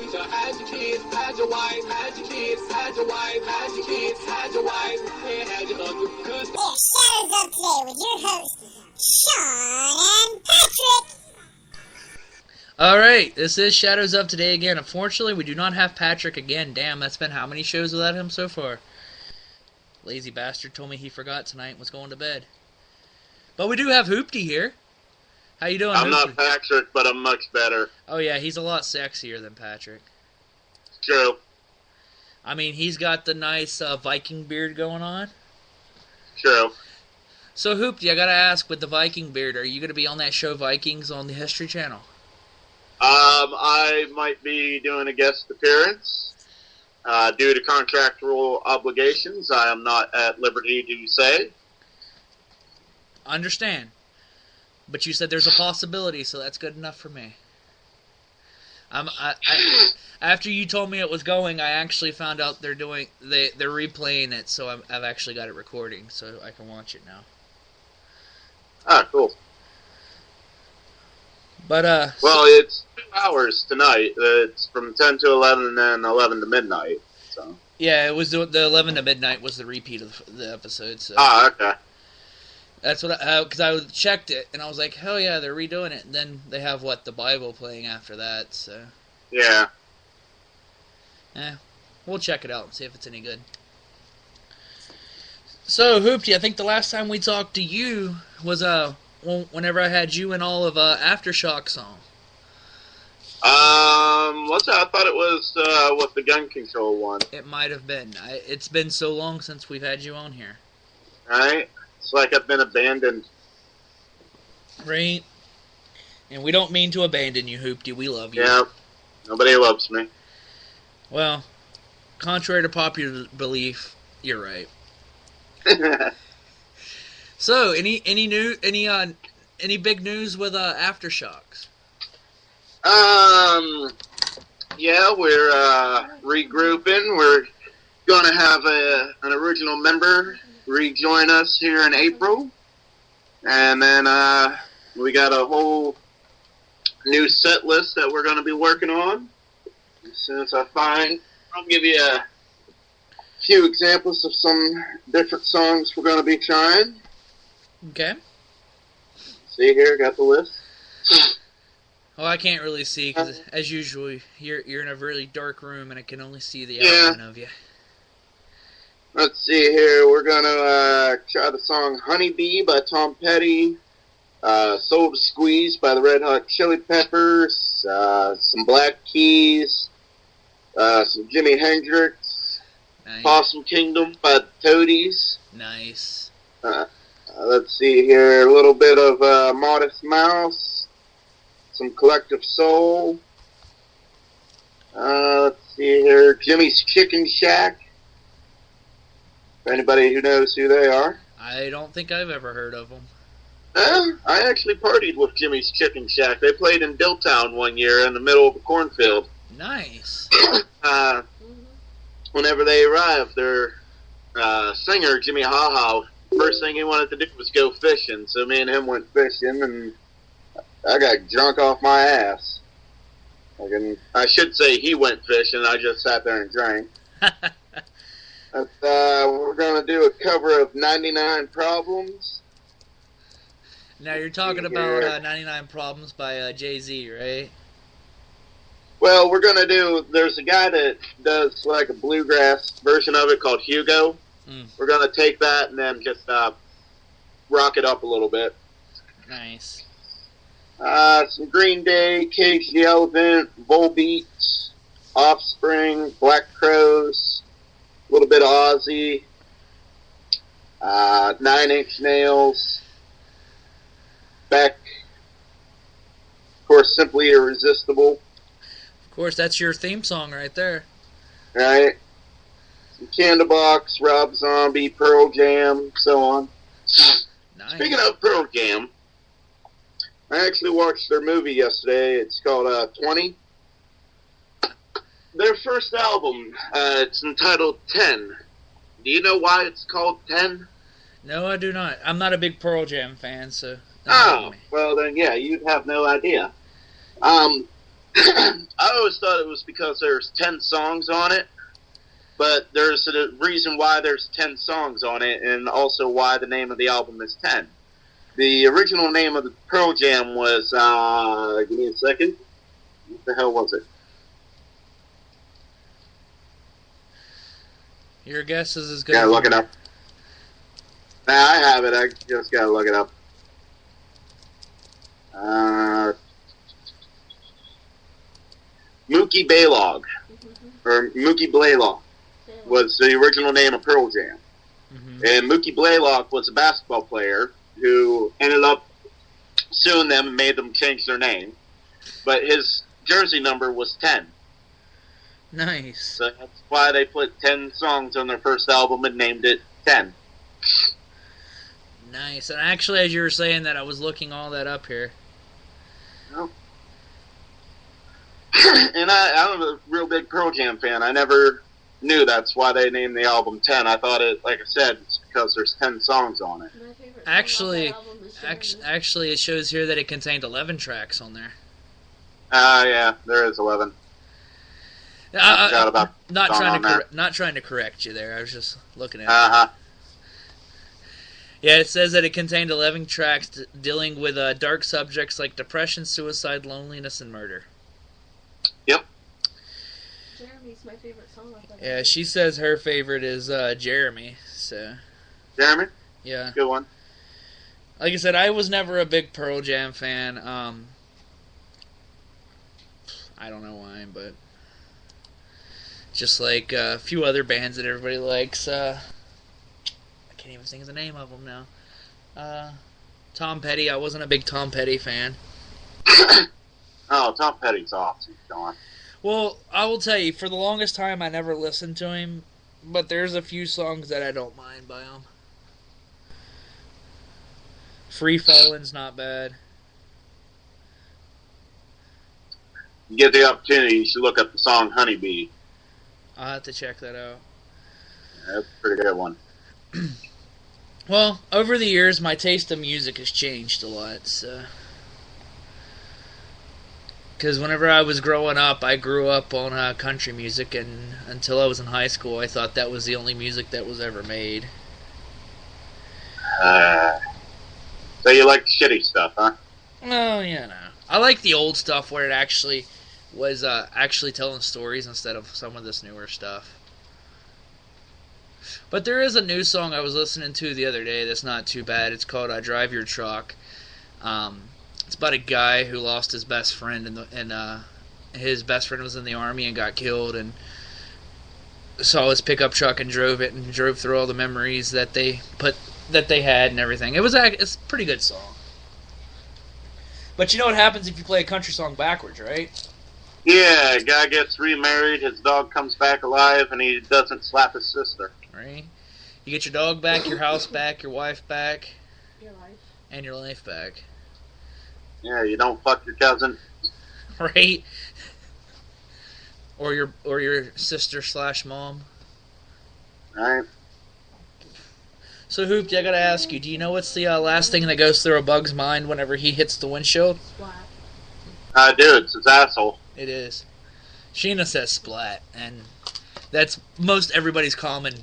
teacher, had your kids, had your wife, had your kids, had your wife, had your kids, had your wife, and had your husband. It's Shadows Up Today with your hosts, Sean and Patrick. Alright, this is Shadows Up Today again. Unfortunately, we do not have Patrick again. Damn, that's been how many shows without him so far? Lazy bastard told me he forgot tonight and was going to bed. But we do have Hoopty here. How you doing, I'm Hoopty? not Patrick, but I'm much better. Oh yeah, he's a lot sexier than Patrick. True. I mean, he's got the nice Viking beard going on. True. So, Hoopty, I gotta ask, with the Viking beard, are you gonna be on that show Vikings on the History Channel? I might be doing a guest appearance. Due to contractual obligations, I am not at liberty to say. Understand. But you said there's a possibility, so that's good enough for me. After you told me it was going, I actually found out they're replaying it, so I've actually got it recording, so I can watch it now. Ah, cool. But well, it's 2 hours tonight. It's from 10 to 11 and then 11 to midnight. So. Yeah, it was the 11 to midnight was the repeat of the episode. So. Ah, okay. That's what because I checked it and I was like, hell yeah, they're redoing it. And then they have the Bible playing after that. So. Yeah. We'll check it out and see if it's any good. So, Hoopty, I think the last time we talked to you was whenever I had you and all of Aftershocks on. What's that? I thought it was with the gun control one. It might have been. It's been so long since we've had you on here. Right? It's like I've been abandoned. Right. And we don't mean to abandon you, Hoopty. We love you. Yeah. Nobody loves me. Well, contrary to popular belief, you're right. So, any big news with Aftershocks? Yeah, we're regrouping. We're gonna have an original member rejoin us here in April, and then we got a whole new set list that we're gonna be working on. As soon as I find, I'll give you a few examples of some different songs we're gonna be trying. Okay. See here, got the list. Oh, I can't really see because, as usual, you're in a really dark room and I can only see the outline of you. Let's see here. We're gonna try the song "Honeybee" by Tom Petty, "Soul to Squeeze" by the Red Hot Chili Peppers, some Black Keys, some Jimi Hendrix, Nice. "Possum Kingdom" by the Toadies. Nice. Let's see here. A little bit of Modest Mouse, some Collective Soul. Let's see here. Jimmy's Chicken Shack. For anybody who knows who they are. I don't think I've ever heard of them. I actually partied with Jimmy's Chicken Shack. They played in Dilltown one year in the middle of a cornfield. Nice. Whenever they arrived, their singer, Jimmy Haha, first thing he wanted to do was go fishing. So me and him went fishing, and I got drunk off my ass. I should say he went fishing. I just sat there and drank. We're going to do a cover of 99 Problems. Now, you're talking about 99 Problems by Jay-Z, right? Well, we're going to do... There's a guy that does like a bluegrass version of it called Hugo. We're going to take that and then just rock it up a little bit. Nice. Some Green Day, Cage the Elephant, Volbeat, Offspring, Black Crowes, a little bit of Ozzy, 9 Inch Nails, Beck, of course, Simply Irresistible. Of course, that's your theme song right there. Right? Some Candlebox, Rob Zombie, Pearl Jam, so on. Nice. Speaking of Pearl Jam, I actually watched their movie yesterday. It's called 20. Their first album, it's entitled 10. Do you know why it's called 10? No, I do not. I'm not a big Pearl Jam fan, so... Oh, well then, yeah, you'd have no idea. I I always thought it was because there's 10 songs on it, but there's a reason why there's 10 songs on it, and also why the name of the album is 10. The original name of the Pearl Jam was, give me a second. What the hell was it? Your guess is as good. Gotta look it up. Nah, I have it. I just gotta look it up. Mookie Blaylock, or Mookie Blaylock, was the original name of Pearl Jam. Mm-hmm. And Mookie Blaylock was a basketball player who ended up suing them and made them change their name. But his jersey number was 10. Nice. So that's why they put 10 songs on their first album and named it 10. Nice. And actually, as you were saying that, I was looking all that up here. Well, and I'm a real big Pearl Jam fan. I never knew that's why they named the album 10. I thought it, like I said, it's because there's 10 songs on it. My favorite song Actually, off that album is Jeremy. actually, it shows here that it contained 11 tracks on there. Yeah, there is 11. I forgot about Not the song trying on to there. not trying to correct you there. I was just looking at it. Uh-huh. Yeah, it says that it contained 11 tracks dealing with dark subjects like depression, suicide, loneliness, and murder. Yep. Jeremy's my favorite song off that Yeah, album. she says her favorite is Jeremy. So, Jeremy? yeah. Good one. Like I said, I was never a big Pearl Jam fan. I don't know why, but just like a few other bands that everybody likes. I can't even think of the name of them now. Tom Petty. I wasn't a big Tom Petty fan. Oh, Tom Petty's awesome. Go on. Well, I will tell you, for the longest time, I never listened to him, but there's a few songs that I don't mind by him. Free Falling's not bad. You get the opportunity, you should look up the song Honeybee. I'll have to check that out. Yeah, that's a pretty good one. Well, over the years, my taste of music has changed a lot, so... Because whenever I was growing up, I grew up on country music, and until I was in high school, I thought that was the only music that was ever made. So you like shitty stuff, huh? Oh, yeah, no. I like the old stuff where it actually was actually telling stories instead of some of this newer stuff. But there is a new song I was listening to the other day that's not too bad. It's called Drive Your Truck. It's about a guy who lost his best friend, and his best friend was in the army and got killed, and saw his pickup truck and drove through all the memories that they had and everything. It's a pretty good song. But you know what happens if you play a country song backwards, right? Yeah, a guy gets remarried, his dog comes back alive, and he doesn't slap his sister. Right? You get your dog back, your house back, your wife back, Your life. and your life back. Yeah, you don't fuck your cousin. Right? Or your sister/mom. Right? So, Hoopty, I gotta ask you, do you know what's the last thing that goes through a bug's mind whenever he hits the windshield? Splat. Dude, it's his asshole. It is. Sheena says splat, and that's most everybody's common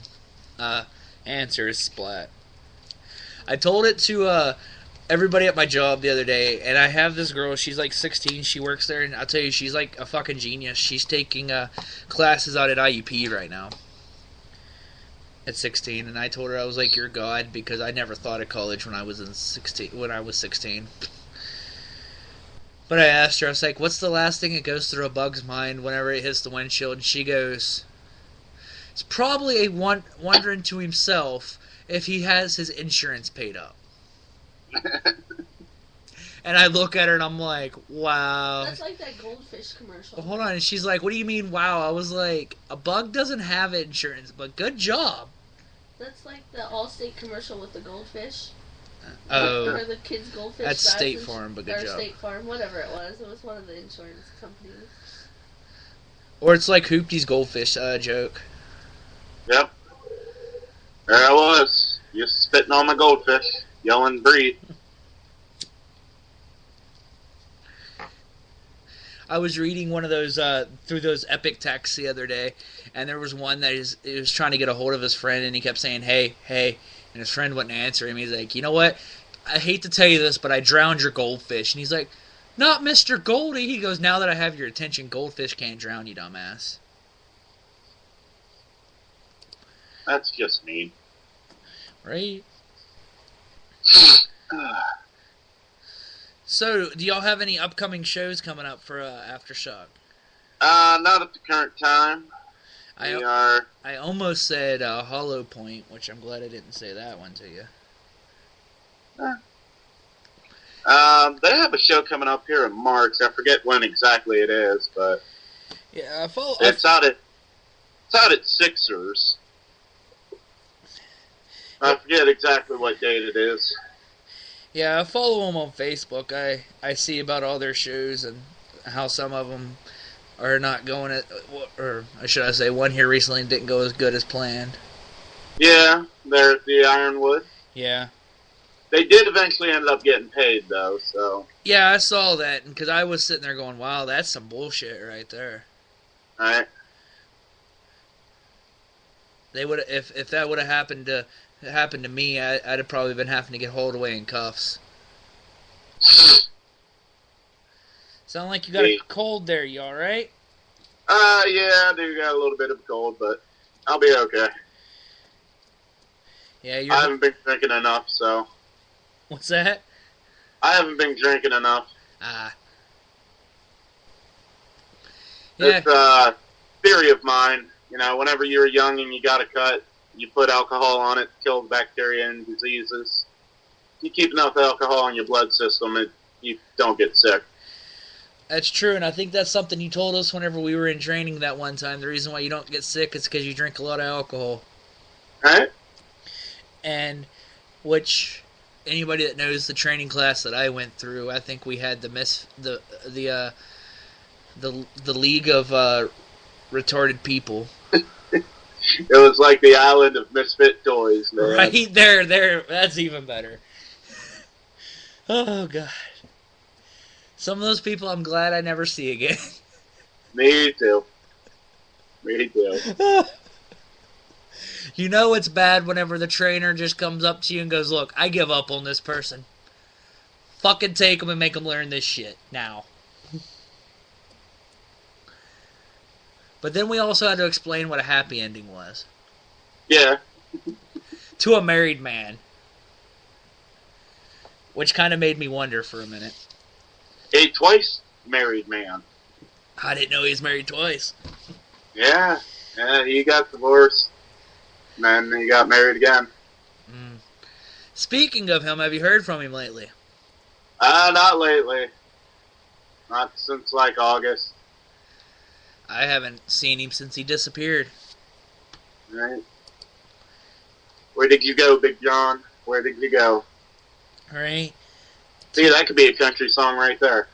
answer is splat. I told it to everybody at my job the other day, and I have this girl, she's like 16, she works there, and I'll tell you, she's like a fucking genius. She's taking classes out at IUP right now. At 16, and I told her I was like, "You're God," because I never thought of college when I was 16. But I asked her, I was like, "What's the last thing that goes through a bug's mind whenever it hits the windshield?" And she goes, "It's probably wondering to himself if he has his insurance paid up." And I look at her and I'm like, "Wow." That's like that goldfish commercial. Well, hold on, and she's like, "What do you mean, wow?" I was like, "A bug doesn't have insurance, but good job." That's like the Allstate commercial with the goldfish. Oh, Where the kids' goldfish that's dies State and- Farm, but good or job. State Farm, whatever it was. It was one of the insurance companies. Or it's like Hoopty's goldfish joke. Yep. There I was, just spitting on my goldfish, yelling breathe. I was reading one of those through those epic texts the other day, and there was one that he was trying to get a hold of his friend, and he kept saying, "Hey, hey," and his friend wouldn't answer him. He's like, "You know what? I hate to tell you this, but I drowned your goldfish." And he's like, "Not Mr. Goldie." He goes, "Now that I have your attention, goldfish can't drown you, dumbass." That's just mean. Right? So, do y'all have any upcoming shows coming up for Aftershock? Not at the current time. I almost said Hollow Point, which I'm glad I didn't say that one to you. They have a show coming up here in March. I forget when exactly it is, but yeah, it's out at Sixers. I forget exactly what date it is. Yeah, I follow them on Facebook. I see about all their shows and how some of them are not going or should I say, one here recently didn't go as good as planned. Yeah, they're at the Ironwood. Yeah. They did eventually end up getting paid, though, so... Yeah, I saw that, because I was sitting there going, wow, that's some bullshit right there. Right. They would if that would have happened to me, I'd have probably been having to get hauled away in cuffs. Sound like you got a cold there, you alright? Yeah, I do got a little bit of a cold, but I'll be okay. Yeah, I haven't been drinking enough, so... What's that? I haven't been drinking enough. Yeah. It's a theory of mine. You know, whenever you're young and you got a cut, you put alcohol on it to kill the bacteria and diseases. You keep enough alcohol in your blood system, you don't get sick. That's true, and I think that's something you told us whenever we were in training that one time. The reason why you don't get sick is because you drink a lot of alcohol. Right? And which anybody that knows the training class that I went through, I think we had the League of Retarded People. It was like the island of misfit toys, man. Right there, that's even better. Oh, God. Some of those people I'm glad I never see again. Me too. You know it's bad whenever the trainer just comes up to you and goes, look, I give up on this person. Fucking take them and make them learn this shit now. But then we also had to explain what a happy ending was. Yeah. To a married man. Which kind of made me wonder for a minute. A twice married man. I didn't know he was married twice. Yeah, he got divorced. And then he got married again. Mm. Speaking of him, have you heard from him lately? Not lately. Not since, like, August. I haven't seen him since he disappeared. Right. Where did you go, Big John? Where did you go? Right. See, that could be a country song right there.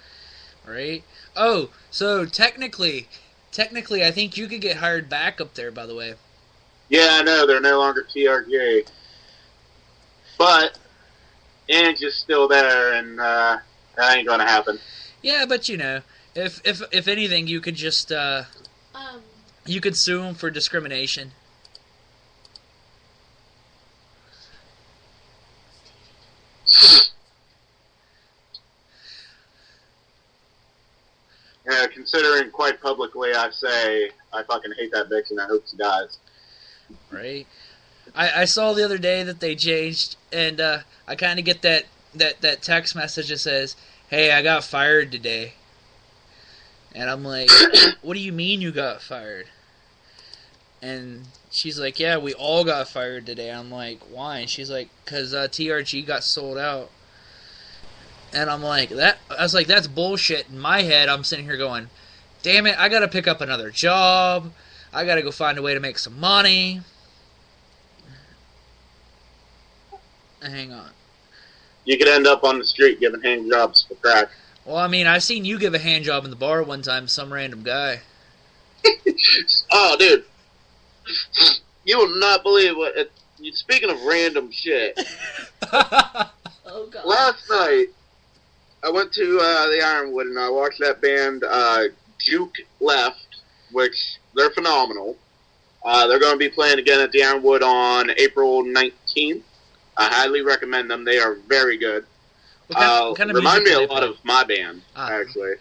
Right. Oh, so technically, I think you could get hired back up there, by the way. Yeah, I know. They're no longer TRJ. But Ange is still there, and that ain't going to happen. Yeah, but you know, if anything, you could just you could sue him for discrimination. Yeah, considering quite publicly I say I fucking hate that bitch and I hope she dies. Right. I saw the other day that they changed, and I kind of get that text message that says, hey, I got fired today. And I'm like, what do you mean you got fired? And she's like, yeah, we all got fired today. I'm like, why? And she's like, because TRG got sold out. And I'm like, I was like, that's bullshit. In my head, I'm sitting here going, damn it, I gotta pick up another job. I gotta go find a way to make some money. Hang on. You could end up on the street giving hand jobs for crack. Well, I mean, I've seen you give a hand job in the bar one time to some random guy. Oh, dude. You will not believe what... Speaking of random shit. Oh, God. Last night, I went to the Ironwood and I watched that band Juke Left, which they're phenomenal. They're going to be playing again at the Ironwood on April 19th. I highly recommend them. They are very good. What kind of remind me music a do they lot play? of my band, actually.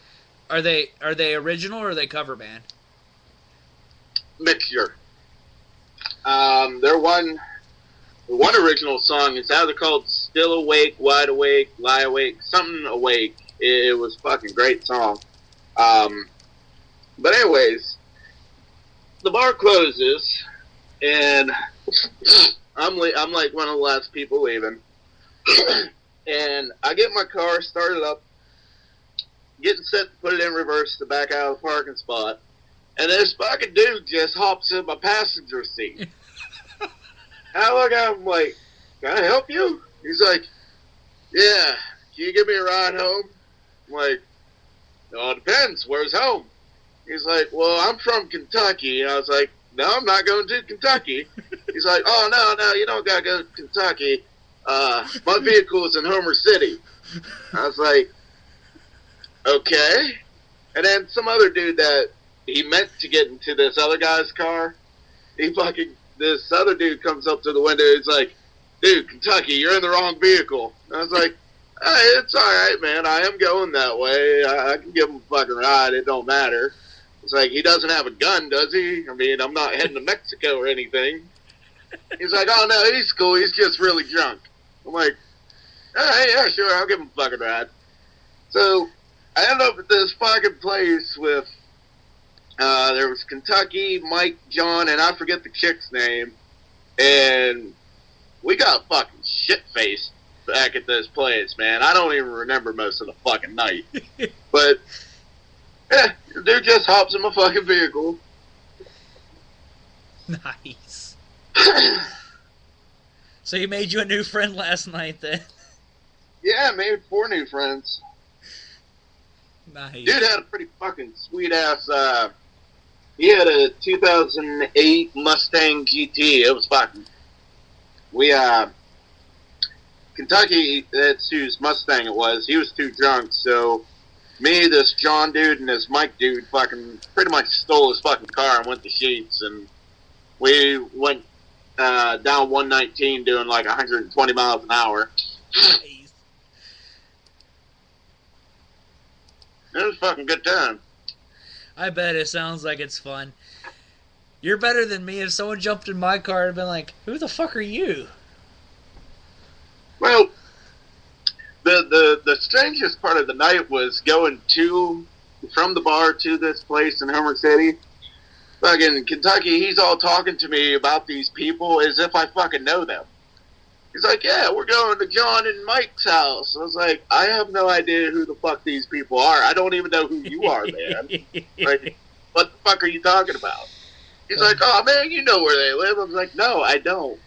Are they original or are they cover band? Mixture. Their one original song is either called Still Awake, Wide Awake, Lie Awake, something awake. It was a fucking great song. But anyways, the bar closes, and I'm like one of the last people leaving. And I get my car started up, getting set to put it in reverse to back out of the parking spot, and this fucking dude just hops in my passenger seat. And I look at him like, can I help you? He's like, yeah, can you give me a ride home? I'm like, well, it depends. Where's home? He's like, well, I'm from Kentucky. And I was like, no, I'm not going to Kentucky. He's like, oh, no, you don't got to go to Kentucky. My vehicle is in Homer City. I was like, okay. And then some other dude that he meant to get into this other guy's car, this other dude comes up to the window. He's like, dude, Kentucky, you're in the wrong vehicle. And I was like, hey, it's all right, man. I am going that way. I can give him a fucking ride. It don't matter. It's like, he doesn't have a gun, does he? I mean, I'm not heading to Mexico or anything. He's like, oh, no, he's cool. He's just really drunk. I'm like, all right, yeah, sure. I'll give him a fucking ride. So I ended up at this fucking place with, there was Kentucky, Mike, John, and I forget the chick's name. And we got fucking shit-faced back at this place, man. I don't even remember most of the fucking night. But, yeah, the dude just hops in my fucking vehicle. Nice. So you made you a new friend last night then? Yeah, I made 4 new friends. Nice. Dude had a pretty fucking sweet-ass, he had a 2008 Mustang GT. It was fucking... Kentucky, that's whose Mustang it was. He was too drunk, so me, this John dude, and this Mike dude fucking pretty much stole his fucking car and went to Sheets, and we went down 119 doing like 120 miles an hour. Nice. It was a fucking good time. I bet it sounds like it's fun. You're better than me. If someone jumped in my car and been like, who the fuck are you? Well, the strangest part of the night was going from the bar to this place in Homer City. Fucking Kentucky, he's all talking to me about these people as if I fucking know them. He's like, yeah, we're going to John and Mike's house. I was like, I have no idea who the fuck these people are. I don't even know who you are, man. Like, what the fuck are you talking about? He's like, oh, man, you know where they live. I was like, no, I don't.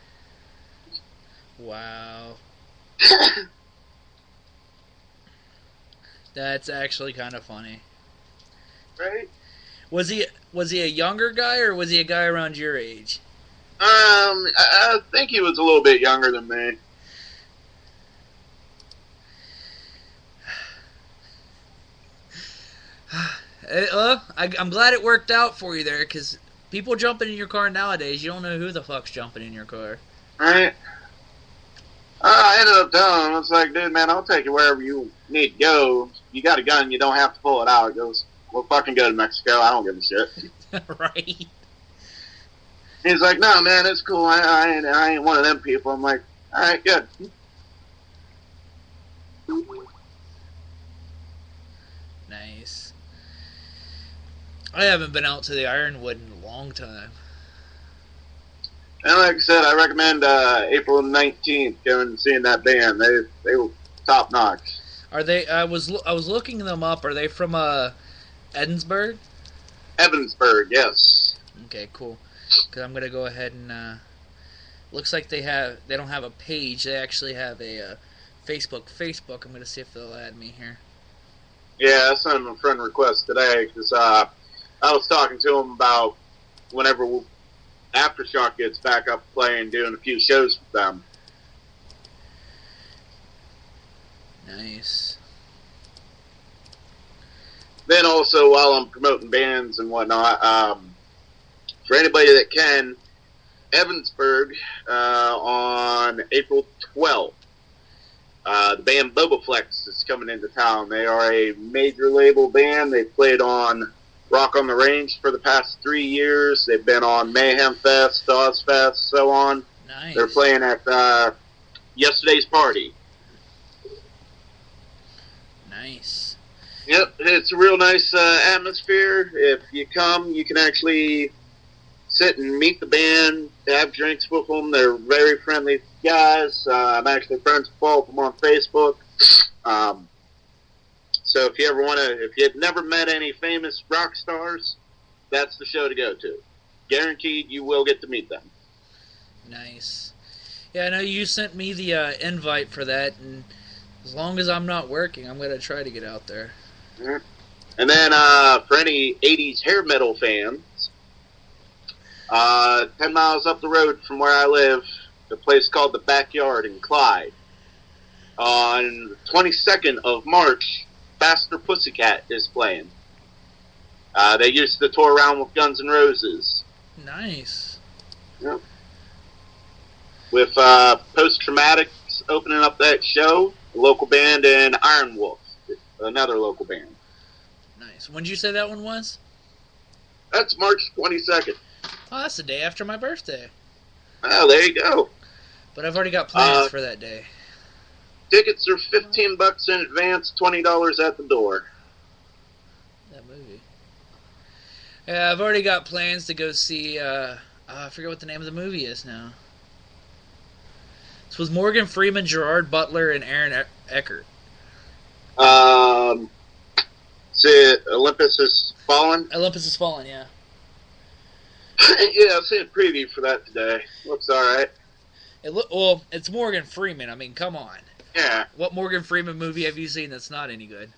Wow. That's actually kind of funny. Right? Was he a younger guy or was he a guy around your age? I think he was a little bit younger than me. Well, I'm glad it worked out for you there, because people jumping in your car nowadays, you don't know who the fuck's jumping in your car. Right? I ended up telling him, I was like, dude, man, I'll take you wherever you need to go. You got a gun, you don't have to pull it out. He goes, we'll fucking go to Mexico. I don't give a shit. Right. He's like, no, man, it's cool. I ain't one of them people. I'm like, all right, good. Nice. I haven't been out to the Ironwood in a long time. And like I said, I recommend April 19th going and seeing that band. They were top notch. Are they? I was looking them up. Are they from Edinburgh? Evansburg, yes. Okay, cool. Because I'm gonna go ahead and looks like they don't have a page. They actually have a Facebook. I'm gonna see if they'll add me here. Yeah, I sent him a friend request today because I was talking to him about whenever Aftershock gets back up playing, doing a few shows with them. Nice. then also while I'm promoting bands and whatnot, for anybody that can, Evansburg on April 12th. The band Bobaflex is coming into town. They are a major label band. They played on Rock on the Range for the past 3 years. They've been on Mayhem Fest, Ozfest, so on. Nice. They're playing at Yesterday's Party. Nice. Yep, it's a real nice atmosphere. If you come, you can actually sit and meet the band, have drinks with them. They're very friendly guys. I'm actually friends with all of them on Facebook. So if you ever want to, if you've never met any famous rock stars, that's the show to go to. Guaranteed you will get to meet them. Nice. Yeah, I know you sent me the invite for that, and as long as I'm not working, I'm going to try to get out there. Mm-hmm. And then for any 80s hair metal fans, 10 miles up the road from where I live, a place called The Backyard in Clyde. On the 22nd of March, Faster Pussycat is playing. They used to tour around with Guns N' Roses. Nice. Yep. With Post Traumatics opening up that show, a local band, and Iron Wolf, another local band. Nice. When did you say that one was? That's March 22nd. Oh, that's the day after my birthday. Oh, there you go. But I've already got plans for that day. Tickets are $15 in advance, $20 at the door. That movie. Yeah, I've already got plans to go see, I forget what the name of the movie is now. It's with Morgan Freeman, Gerard Butler, and Aaron Eckhart. See, Olympus Has Fallen? Olympus Has Fallen, yeah. Yeah, I've seen a preview for that today. Looks alright. Well, it's Morgan Freeman. I mean, come on. Yeah. What Morgan Freeman movie have you seen that's not any good?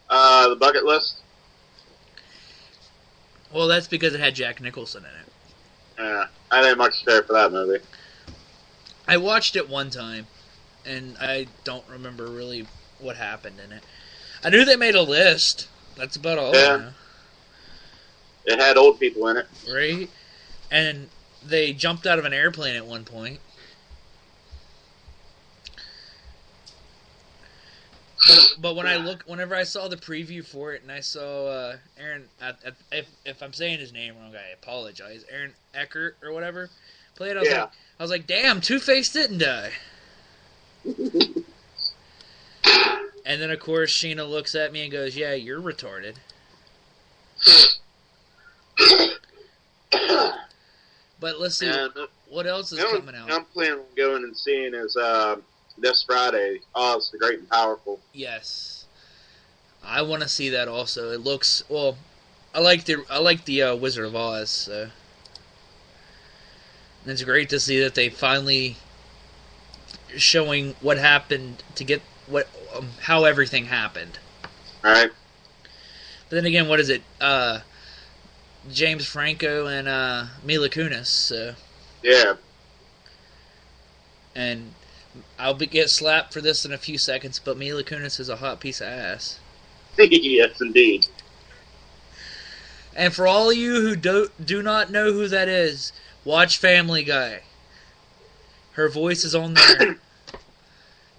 The Bucket List? Well, that's because it had Jack Nicholson in it. Yeah, I didn't much care for that movie. I watched it one time, and I don't remember really what happened in it. I knew they made a list. That's about all I know. It had old people in it. Right? And they jumped out of an airplane at one point. But when whenever I saw the preview for it, and I saw Aaron, if I'm saying his name wrong, I apologize. Aaron Eckhart or whatever played. I was like, damn, Two-Face didn't die. And then of course Sheena looks at me and goes, "Yeah, you're retarded." But let's see what else is coming out. I'm planning on going and seeing is this Friday, Oz the Great and Powerful. Yes, I want to see that also. It looks well. I like the Wizard of Oz. So. And it's great to see that they finally showing what happened to get how everything happened. All right. But then again, what is it? James Franco and Mila Kunis. So. Yeah. And I'll get slapped for this in a few seconds, but Mila Kunis is a hot piece of ass. Yes, indeed. And for all of you who do not know who that is, watch Family Guy. Her voice is on there.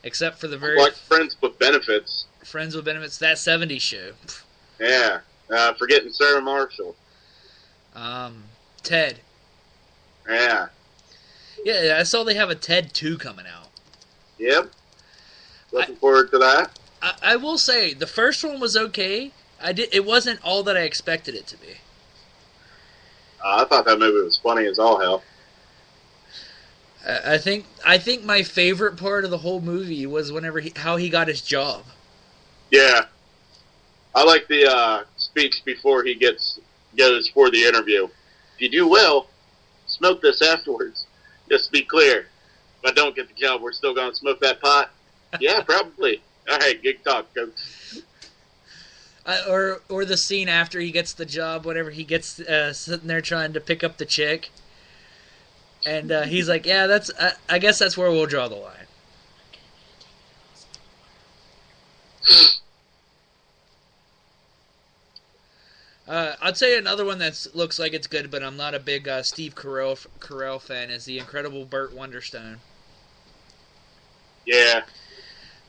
Except for the very... Like Friends with Benefits. Friends with Benefits, that 70s show. Yeah. Forgetting Sarah Marshall. Ted. Yeah. Yeah, I saw they have a Ted 2 coming out. Yep. Looking forward to that. I will say, the first one was okay. It wasn't all that I expected it to be. I thought that movie was funny as all hell. I think my favorite part of the whole movie was how he got his job. Yeah. I like the speech before he goes for the interview. If you do well, smoke this afterwards. Just to be clear, if I don't get the job, we're still going to smoke that pot? Yeah, probably. All right, good talk, coach. Or the scene after he gets the job, whenever he gets sitting there trying to pick up the chick. And he's like, yeah, I guess that's where we'll draw the line. I'd say another one that looks like it's good, but I'm not a big Steve Carell fan, is the Incredible Burt Wonderstone. Yeah,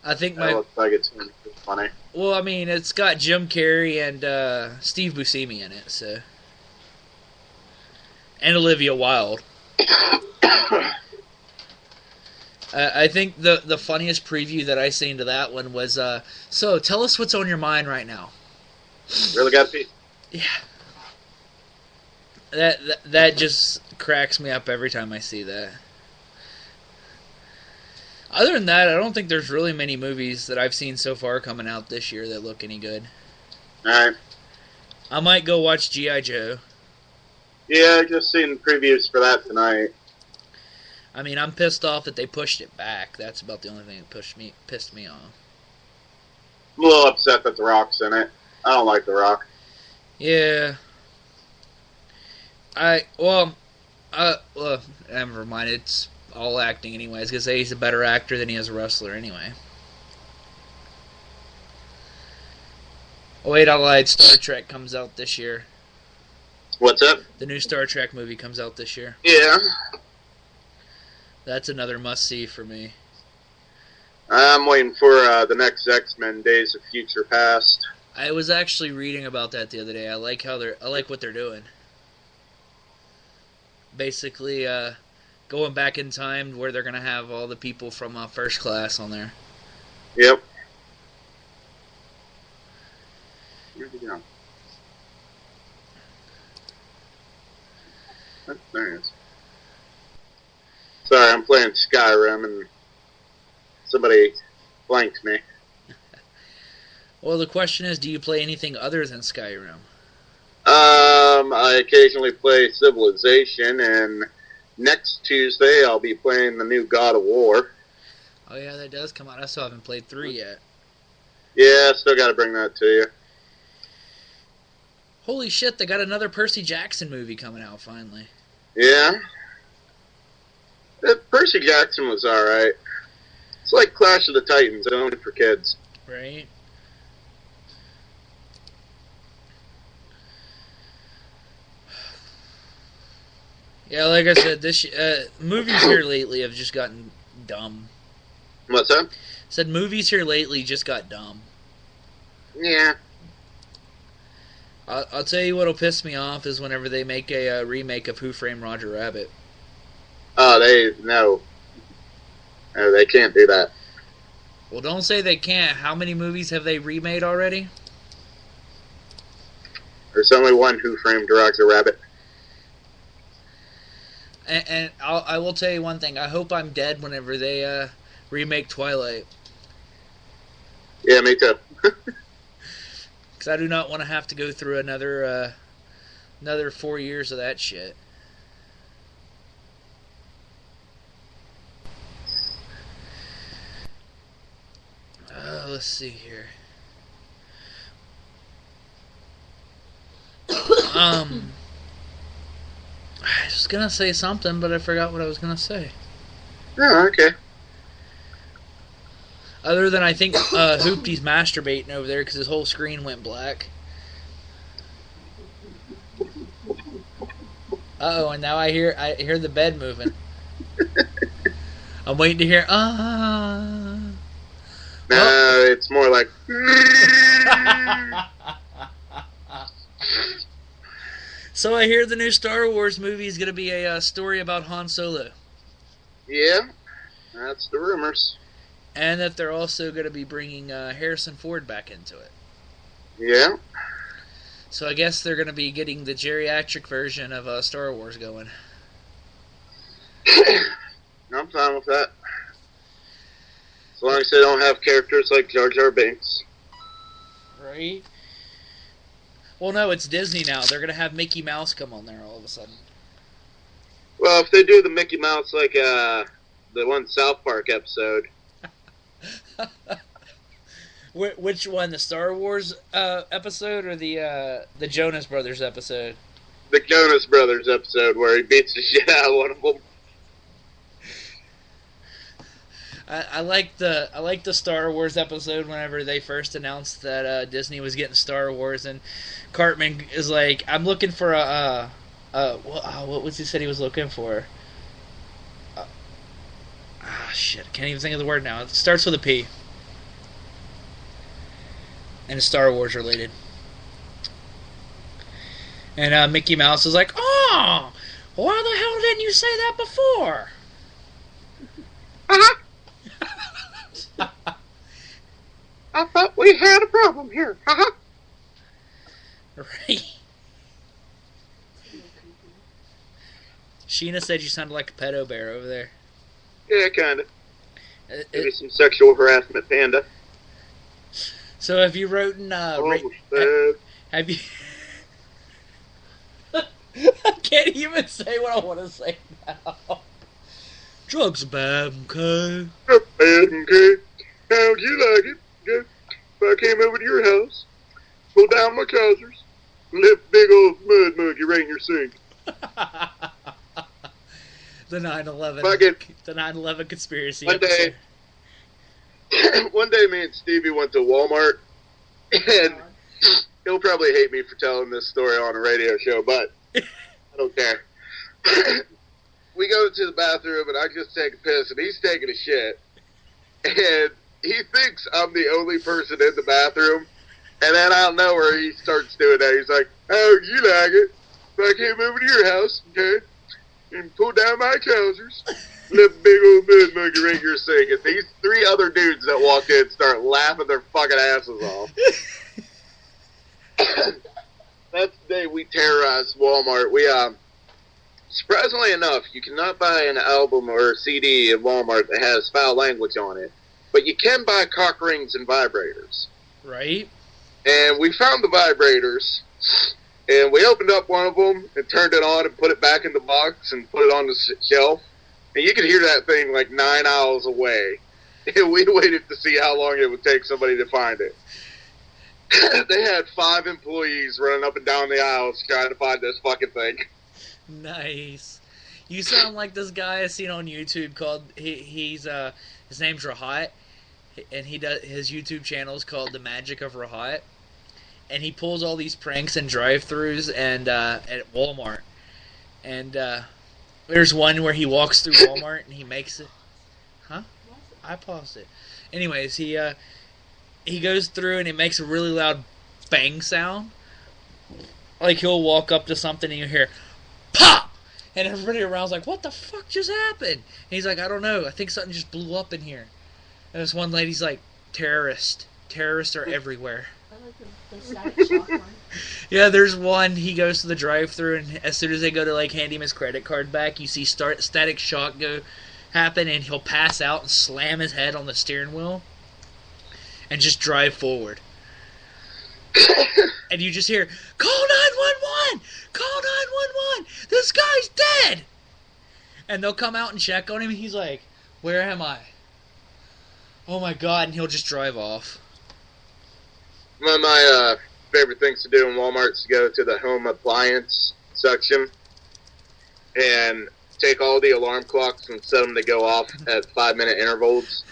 I think that looks like it's gonna be funny. Well, I mean, it's got Jim Carrey and Steve Buscemi in it, so, and Olivia Wilde. I think the funniest preview that I seen to that one was, so tell us what's on your mind right now. Really got to be. Yeah. That just cracks me up every time I see that. Other than that, I don't think there's really many movies that I've seen so far coming out this year that look any good. Alright. I might go watch G.I. Joe. Yeah, I just seen previews for that tonight. I mean, I'm pissed off that they pushed it back. That's about the only thing that pissed me off. I'm a little upset that The Rock's in it. I don't like The Rock. Yeah. Never mind. It's all acting anyway. I was gonna say he's a better actor than he is a wrestler anyway. Oh wait, I lied. Star Trek comes out this year. What's up? The new Star Trek movie comes out this year. Yeah. That's another must-see for me. I'm waiting for the next X-Men, Days of Future Past. I was actually reading about that the other day. I like what they're doing. Basically, going back in time where they're gonna have all the people from First Class on there. Yep. Where'd he go? Oh, there he is. Sorry, I'm playing Skyrim and somebody blanked me. Well, the question is, do you play anything other than Skyrim? I occasionally play Civilization, and next Tuesday I'll be playing the new God of War. Oh yeah, that does come out. I still haven't played 3 yet. Yeah, still got to bring that to you. Holy shit, they got another Percy Jackson movie coming out finally. Yeah. Percy Jackson was alright. It's like Clash of the Titans, only for kids. Right? Yeah, like I said, this movies here lately have just gotten dumb. What's that? Said movies here lately just got dumb. Yeah. I'll tell you what'll piss me off is whenever they make a remake of Who Framed Roger Rabbit. Oh, no, they can't do that. Well, don't say they can't. How many movies have they remade already? There's only one Who Framed Roger Rabbit. And I will tell you one thing. I hope I'm dead whenever they remake Twilight. Yeah, me too. Because I do not want to have to go through another 4 years of that shit. Let's see here. I was gonna say something, but I forgot what I was gonna say. Oh, okay. Other than I think Hoopty's masturbating over there because his whole screen went black. Uh-oh, and now I hear the bed moving. I'm waiting to hear, No, it's more like... So I hear the new Star Wars movie is going to be a story about Han Solo. Yeah, that's the rumors. And that they're also going to be bringing Harrison Ford back into it. Yeah. So I guess they're going to be getting the geriatric version of Star Wars going. I'm fine with that. As long as they don't have characters like Jar Jar Binks. Right? Well, no, it's Disney now. They're going to have Mickey Mouse come on there all of a sudden. Well, if they do the Mickey Mouse like the one South Park episode. Which one, the Star Wars episode or the Jonas Brothers episode? The Jonas Brothers episode where he beats the shit out of one of them. I like the Star Wars episode whenever they first announced that Disney was getting Star Wars, and Cartman is like, I'm looking for what was he said he was looking for? Shit, can't even think of the word now. It starts with a P, and it's Star Wars related. And Mickey Mouse is like, oh, why the hell didn't you say that before? I thought we had a problem here. Right. Sheena said you sounded like a pedo bear over there. Yeah, kind of. Maybe some sexual harassment, Panda. So have you written, have you... I can't even say what I want to say now. Drugs are bad, okay? Bad, okay? How'd you like it? Okay? If I came over to your house, pulled down my trousers, and left a big old mud muggy right in your sink. The 9/11. The 9/11 conspiracy. One day, me and Stevie went to Walmart, and he'll probably hate me for telling this story on a radio show, but I don't care. We go to the bathroom, and I just take a piss, and he's taking a shit, and he thinks I'm the only person in the bathroom, and then out of nowhere, he starts doing that. He's like, how'd you like it if I came over to your house, okay, and pulled down my trousers, left a big old mud muggy right in your sink, and these 3 other dudes that walked in start laughing their fucking asses off. That's the day we terrorized Walmart. We, surprisingly enough, you cannot buy an album or a CD at Walmart that has foul language on it, but you can buy cock rings and vibrators. Right. And we found the vibrators, and we opened up one of them and turned it on and put it back in the box and put it on the shelf. And you could hear that thing like 9 aisles away. And we waited to see how long it would take somebody to find it. They had 5 employees running up and down the aisles trying to find this fucking thing. Nice. You sound like this guy I seen on YouTube called he's his name's Rahat, and he does his YouTube channel is called The Magic of Rahat, and he pulls all these pranks and drive-thrus and at Walmart, and there's one where he walks through Walmart and he makes it. Huh? I paused it. Anyways, he goes through and it makes a really loud bang sound. Like he'll walk up to something and you hear pop, and everybody around's like, "What the fuck just happened?" And he's like, "I don't know. I think something just blew up in here." And this one lady's like, "Terrorists are everywhere." I like the static shock one. Yeah, there's one. He goes to the drive-thru, and as soon as they go to like hand him his credit card back, you see static shock happen, and he'll pass out and slam his head on the steering wheel, and just drive forward. And you just hear, "Call 911! Call 911! This guy's dead!" And they'll come out and check on him, and he's like, "Where am I? Oh my god," and he'll just drive off. One of my favorite things to do in Walmart is to go to the home appliance section and take all the alarm clocks and set them to go off at 5-minute intervals.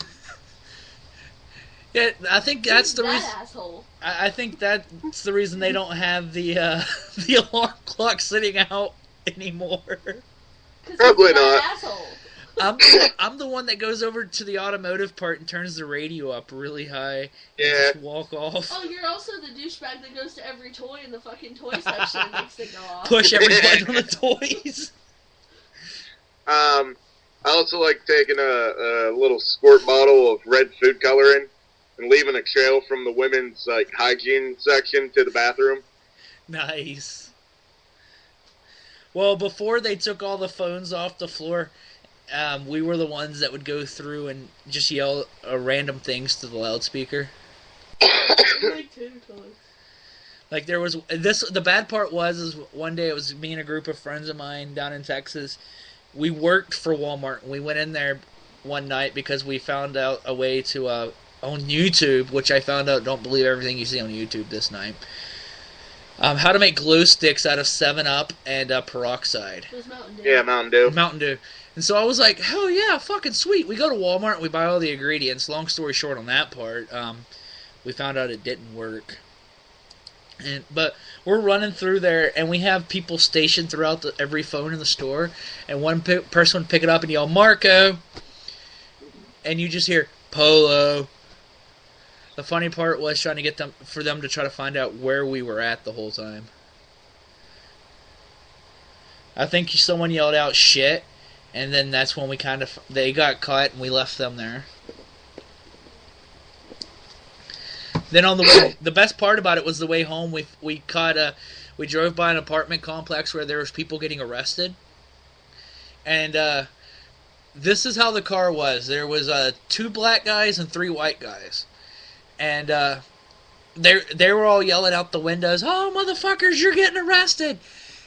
Yeah, I think that's the reason. Asshole. I think that's the reason they don't have the the alarm clock sitting out anymore. Probably not. Asshole. I'm the one that goes over to the automotive part and turns the radio up really high. Yeah. And just walk off. Oh, you're also the douchebag that goes to every toy in the fucking toy section and makes it go off. Push every button on the toys. I also like taking a little squirt bottle of red food coloring and leaving a trail from the women's like hygiene section to the bathroom. Nice. Well, before they took all the phones off the floor, we were the ones that would go through and just yell random things to the loudspeaker. Like there was this. The bad part is one day it was me and a group of friends of mine down in Texas. We worked for Walmart. We went in there one night because we found out a way to on YouTube, which I found out. Don't believe everything you see on YouTube this night. How to make glow sticks out of 7-Up and peroxide. It was Mountain Dew. Yeah, Mountain Dew. Mountain Dew. And so I was like, hell yeah, fucking sweet. We go to Walmart and we buy all the ingredients. Long story short on that part, we found out it didn't work. But we're running through there, and we have people stationed throughout every phone in the store, and one person would pick it up and yell, Marco, and you just hear, Polo. The funny part was trying to get them to try to find out where we were at the whole time. I think someone yelled out shit, and then that's when they got caught and we left them there. Then on the way, the best part about it was the way home. We drove by an apartment complex where there was people getting arrested, and this is how the car was. There was 2 black guys and 3 white guys, and they were all yelling out the windows, "Oh, motherfuckers, you're getting arrested!"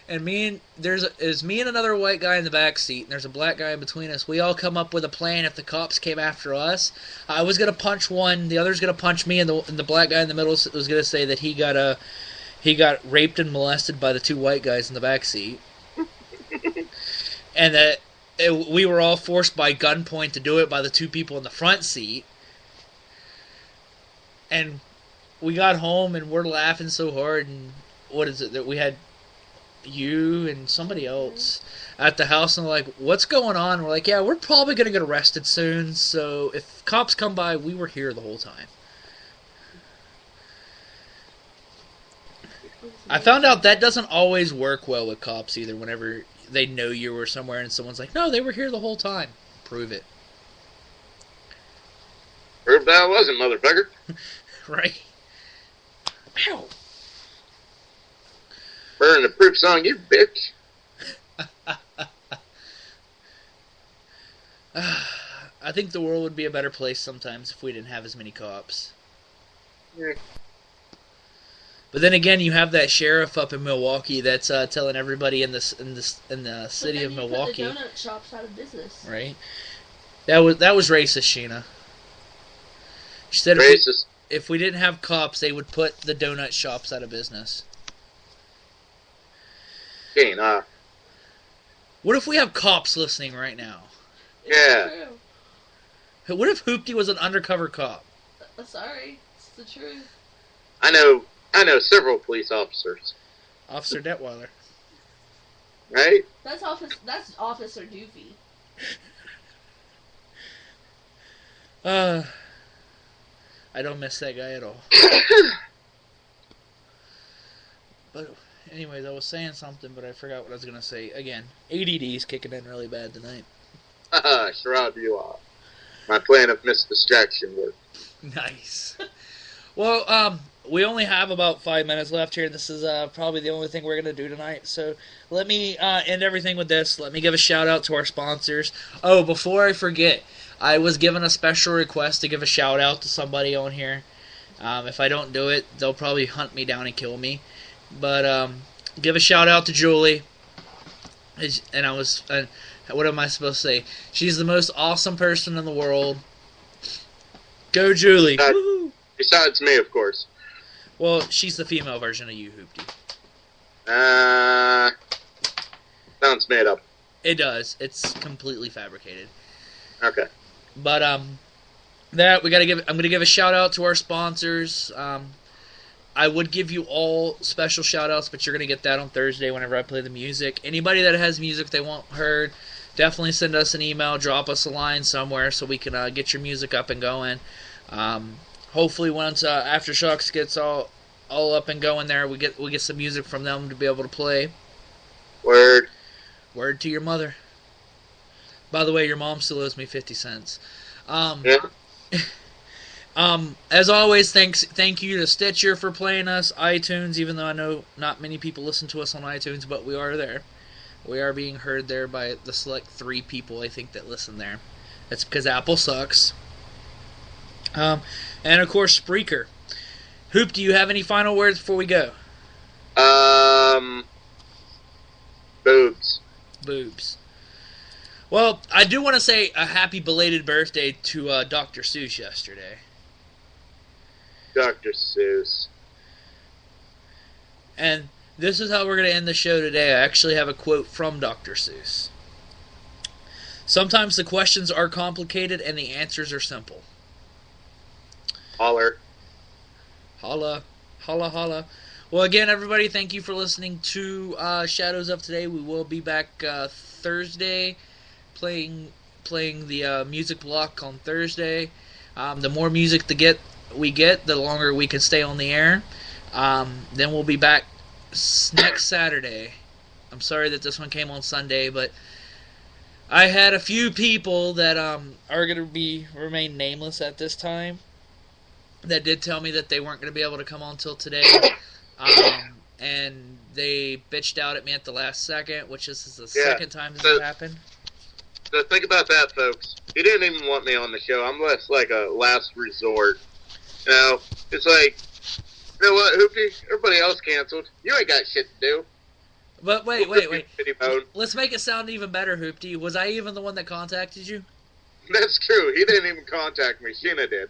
And there's me and another white guy in the back seat, and there's a black guy in between us. We all come up with a plan. If the cops came after us, I was gonna punch one, the other's gonna punch me, and the black guy in the middle was gonna say that he got raped and molested by the 2 white guys in the back seat, and that we were all forced by gunpoint to do it by the 2 people in the front seat. And we got home and we're laughing so hard, and what is it that we had? You and somebody else at the house, and they're like, what's going on? We're like, yeah, we're probably going to get arrested soon, so if cops come by, we were here the whole time. I found out that doesn't always work well with cops either, whenever they know you were somewhere and someone's like, no, they were here the whole time. Prove it. Prove that I wasn't, motherfucker. Right? Ow. Burning the proofs on you, bitch. I think the world would be a better place sometimes if we didn't have as many cops. Yeah. But then again, you have that sheriff up in Milwaukee that's telling everybody in the city of Milwaukee. Put the donut shops out of business. Right. That was racist, Sheena. She said Racist. if we didn't have cops, they would put the donut shops out of business. Sheena. What if we have cops listening right now? Yeah. It's true. What if Hoopty was an undercover cop? Sorry, it's the truth. I know several police officers. Officer Detweiler. Right? That's Officer Doofy. I don't miss that guy at all. But anyways, I was saying something, but I forgot what I was going to say. Again, ADD's kicking in really bad tonight. Haha, shroud you off. My plan of misdistraction worked. Nice. Well, we only have about 5 minutes left here. This is probably the only thing we're going to do tonight. So let me end everything with this. Let me give a shout out to our sponsors. Oh, before I forget, I was given a special request to give a shout out to somebody on here. If I don't do it, they'll probably hunt me down and kill me. But give a shout out to Julie. And I was, what am I supposed to say? She's the most awesome person in the world. Go Julie! Woo-hoo. Besides me, of course. Well, she's the female version of you, Hoopty. Sounds made up. It does. It's completely fabricated. Okay. But I'm gonna give a shout out to our sponsors. I would give you all special shout outs, but you're gonna get that on Thursday whenever I play the music. Anybody that has music they want heard, definitely send us an email, drop us a line somewhere so we can get your music up and going. Hopefully once Aftershocks gets all up and going there, we get some music from them to be able to play. Word. Word to your mother. By the way, your mom still owes me 50 cents. Yeah. As always, thank you to Stitcher for playing us, iTunes, even though I know not many people listen to us on iTunes, but we are there. We are being heard there by the select 3 people, I think, that listen there. That's because Apple sucks. And of course, Spreaker. Hoop, do you have any final words before we go? Boobs. Boobs. Well, I do want to say a happy belated birthday to Dr. Seuss yesterday. Dr. Seuss. And this is how we're going to end the show today. I actually have a quote from Dr. Seuss. Sometimes the questions are complicated and the answers are simple. Holler. Holla. Holla, holla. Well, again, everybody, thank you for listening to Shadows of Today. We will be back Thursday, playing the music block on Thursday. The more music we get, the longer we can stay on the air. Then we'll be back next Saturday. I'm sorry that this one came on Sunday, but I had a few people that are going to remain nameless at this time that did tell me that they weren't going to be able to come on till today. And they bitched out at me at the last second, which this is the second time this has happened. So think about that, folks. He didn't even want me on the show. I'm just like a last resort. You know, it's like, you know what, Hoopty? Everybody else canceled. You ain't got shit to do. But wait. Let's make it sound even better, Hoopty. Was I even the one that contacted you? That's true. He didn't even contact me. Sheena did.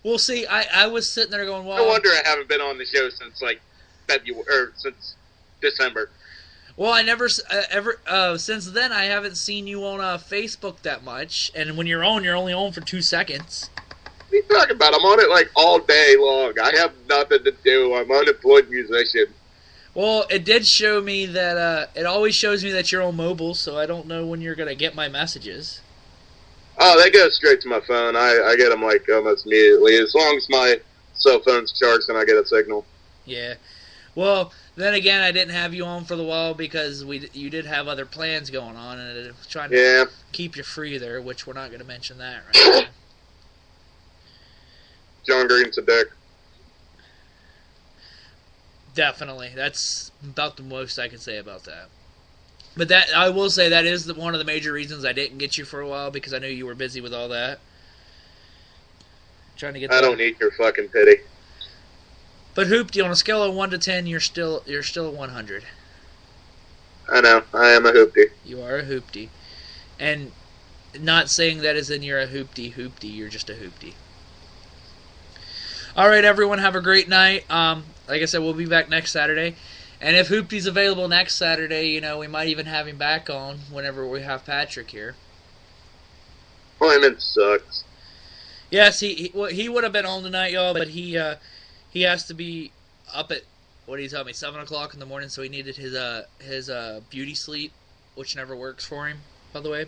Well, see, I was sitting there going, well... No wonder I haven't been on the show since, like, since December. Well, I never, since then, I haven't seen you on Facebook that much, and when you're only on for 2 seconds. What are you talking about? I'm on it, like, all day long. I have nothing to do. I'm an unemployed musician. Well, it did show me that, it always shows me that you're on mobile, so I don't know when you're going to get my messages. Oh, they go straight to my phone. I get them, like, almost immediately. As long as my cell phone's charged and I get a signal. Yeah. Well, then again, I didn't have you on for the while because you did have other plans going on, and I was trying to keep you free there, which we're not going to mention that right now. John Green's a dick. Definitely. That's about the most I can say about that. But that, I will say, that is one of the major reasons I didn't get you for a while, because I knew you were busy with all that. Trying to get. I don't need your fucking pity. But Hoopty, on a scale of 1 to 10, you're still a 100. I know. I am a Hoopty. You are a Hoopty, and not saying that as in you're a Hoopty. You're just a Hoopty. All right, everyone, have a great night. Like I said, we'll be back next Saturday. And if Hoopty's available next Saturday, we might even have him back on whenever we have Patrick here. Employment sucks. Yes, he would have been on tonight, y'all, but he has to be up at, what did he tell me, 7 o'clock in the morning, so he needed his beauty sleep, which never works for him, by the way.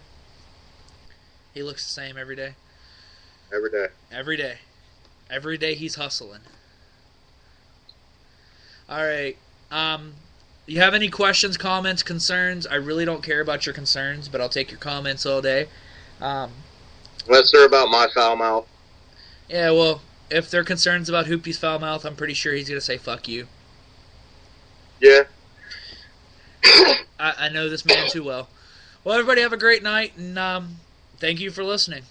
He looks the same every day. Every day. Every day. Every day he's hustling. All right. You have any questions, comments, concerns? I really don't care about your concerns, but I'll take your comments all day. Unless they're about my foul mouth. Yeah, well, if they're concerns about Hoopty's foul mouth, I'm pretty sure he's going to say fuck you. Yeah. I know this man too well. Well, everybody have a great night, and thank you for listening.